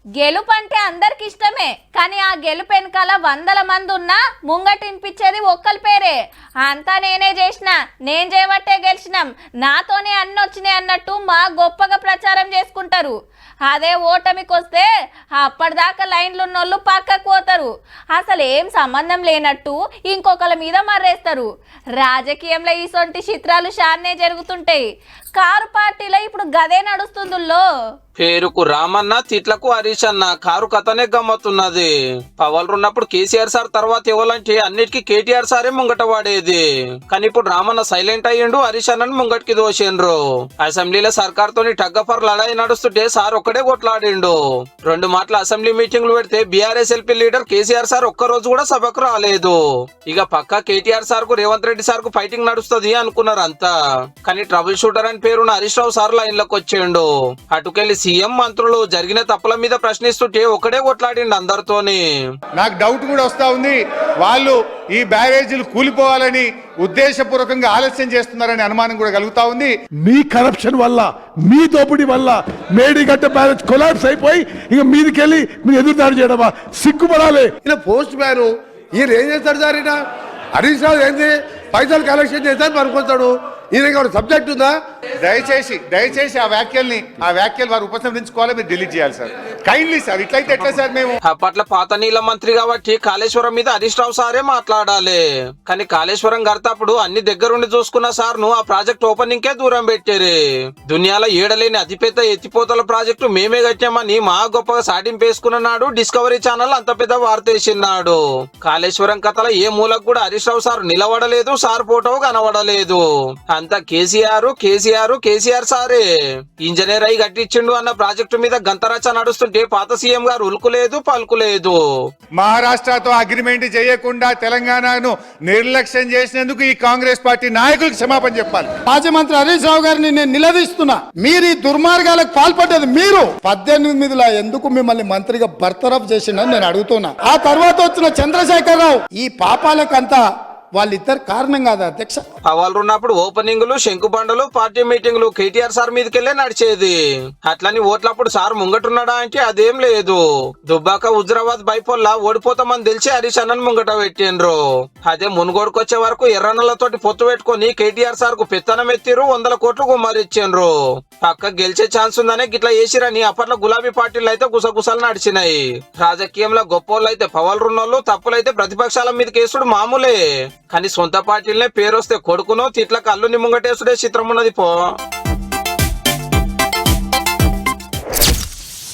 గెలుపు అంటే అందరికి ఇష్టమే, కానీ ఆ గెలుపు వెనకాల వందల మంది ఉన్నా ముంగటినిపించేది ఒక్కరి పేరే. అంతా నేనే చేసిన, నేను చేయబట్టే గెలిచినాం, నాతోనే అన్ని వచ్చినాయి అన్నట్టు మా గొప్పగా ప్రచారం చేసుకుంటారు. అదే ఓటమికి వస్తే అప్పటిదాకా లైన్లు ఉన్నోళ్ళు పక్కకు పోతారు, అసలు ఏం సంబంధం లేనట్టు ఇంకొకరి మీద మర్రేస్తారు. రాజకీయంలో ఈసొంటి చిత్రాలు షాన్నే జరుగుతుంటాయి. కారు పార్టీలో ఇప్పుడు గదే నడుస్తుందిలో. పేరుకు రామన్న, తిట్లకు హరీష్ అన్న, కారు కథనే గమ్మతున్నది. పవర్ ఉన్నప్పుడు కేసీఆర్ సార్ తర్వాత ఇవ్వాలంటే అన్నిటికీ కేటీఆర్ సారే ముంగట వాడేది. కానీ ఇప్పుడు రామన్న సైలెంట్ అయ్యిండు, హరీష్ అన్నని ముంగటికి దోషిండ్రు. అసెంబ్లీలో సర్కార్ తోని టగ్గఫర్ లడాయి నడుస్తుంటే సార్ ఒక్కడే కొట్లాడిండు. 2 మాటల అసెంబ్లీ మీటింగ్లు పెడితే BRS LP leader KCR sir ఒక్క రోజు కూడా సభకు రాలేదు. ఇక పక్క కేటీఆర్ సార్ కు రేవంత్ రెడ్డి సార్ కు ఫైటింగ్ నడుస్తుంది అనుకున్నారు అంతా. కానీ ట్రబుల్ షూటర్ అని పేరున్న హరీష్ రావు సార్ లైన్ లోకి వచ్చిండు. అటుకెళ్లి సీఎం మంత్రులు జరిగిన తప్పుల మీద ప్రశ్నిస్తుంటే ఒకడే కొట్లాడిండు అందరితోని. నాకు డౌట్ కూడా వస్తా ఉంది, వాళ్ళు ఈ బ్యారేజీలు కూలిపోవాలని ఉద్దేశపూర్వకంగా ఆలస్యం చేస్తున్నారనే అనుమానం కూడా కలుగుతా ఉంది. మీ కరప్షన్ వల్ల, మీ దోపిడీ వల్ల మేడిగడ్డ బ్యారేజ్ కొలాప్స్ అయిపోయి ఇక మీదికెళ్ళి మీరు ఎదురుదాడి చేయడమా? సిగ్గుపడాలి. ఈయన పోస్ట్ మ్యాన్, ఈయన ఏం చేస్తాడు సార్? ఈయన హరీష్ రావు ఏంది పైసలు కలెక్షన్ చేస్తాడు పనుకొస్తాడు. ఈయన సబ్జెక్ట్ ఉందా? దయచేసి ఆ వ్యాఖ్యలు వారు ఉపసంహరించుకోవాలి, మీరు డిలీట్ చేయాలి సార్. కైండ్లీ సార్, ఇట్లయితే ఎట్లా సార్? మేము అప్పట్లో పాత నీళ్ళ మంత్రి కాబట్టి కాళేశ్వరం మీద హరీష్ రావు సారే మాట్లాడాలి. కానీ కాళేశ్వరం గడతప్పుడు అన్ని దగ్గరుండి చూసుకున్న సార్ ను ఆ ప్రాజెక్ట్ ఓపెనింగ్ కే దూరం పెట్టారు. దునియాలో ఏడలేని అతిపెద్ద ఎత్తిపోతల ప్రాజెక్టు మేమే కట్టామని మా గొప్పగా సాటింపేసుకున్నాడు. డిస్కవరీ ఛానల్ అంత పెద్ద వార్త వేసినాడు. కాళేశ్వరం కథలో ఏ మూలకు కూడా హరీష్ రావు సార్ నిలబడలేదు, సార్ ఫోటో కనబడలేదు. అంతా కేసీఆర్ సారే ఇంజనీర్ అయి కట్టించిండు అన్న ప్రాజెక్టు మీద గంతరచ నడుస్తుంటే పాత సీఎం గారు ఉలుకులేదు పలుకులేదు. మహారాష్ట్రతో అగ్రిమెంట్ చేయకుండా తెలంగాణను నిర్లక్ష్యం చేసినందుకు ఈ కాంగ్రెస్ పార్టీ నాయకులకు క్షమాపణ చెప్పాలి. మాజీ మంత్రి హరీష్ రావు గారిని నేను నిలదీస్తున్నా, మీరు ఈ దుర్మార్గాలకు పాల్పడ్డది మీరు. 18లో ఎందుకు మిమ్మల్ని మంత్రిగా బర్తరఫ్ చేసిండని నేను అడుగుతున్నా. ఆ తర్వాత వచ్చిన చంద్రశేఖరరావు ఈ పాపాలకంతా వాళ్ళిద్దరు కారణం కాదా అధ్యక్ష? పవాళ్ళు ఉన్నప్పుడు ఓపెనింగ్లు, శంకుబండలు, పార్టీ మీటింగ్లు కేటీఆర్ సార్ మీదకెళ్లే నడిచేది. అట్లని ఓట్లప్పుడు సార్ ముంగటున్నాడా అంటే అదేం లేదు. దుబ్బాక హుజరాబాద్ బైపోల్లా ఓడిపోతామని తెలిసి హరీష్ అన్నను ముంగట పెట్టిండ్రు. అదే మునుగోడుకొచ్చే వరకు ఎర్రన్నలతోటి పొత్తు పెట్టుకుని కేటీఆర్ సార్ కు పెత్తనం ఎత్తిరు, 100 కోట్లు గుమ్మరిచ్చిండ్రు. పక్క గెలిచే ఛాన్స్ ఉందనే గిట్లా చేసిరని అప్పట్లో గులాబీ పార్టీలు అయితే గుసగుసలు నడిచినాయి. రాజకీయంలో గొప్పోళ్ళు అయితే పవలున్నోళ్ళు, తప్పులైతే ప్రతిపక్షాల మీద కేసుడు మామూలే. కానీ సొంత పార్టీలనే పేరొస్తే కొడుకునో తిట్ల కల్లుని ముంగటేసుడే చిత్రం ఉన్నది పో.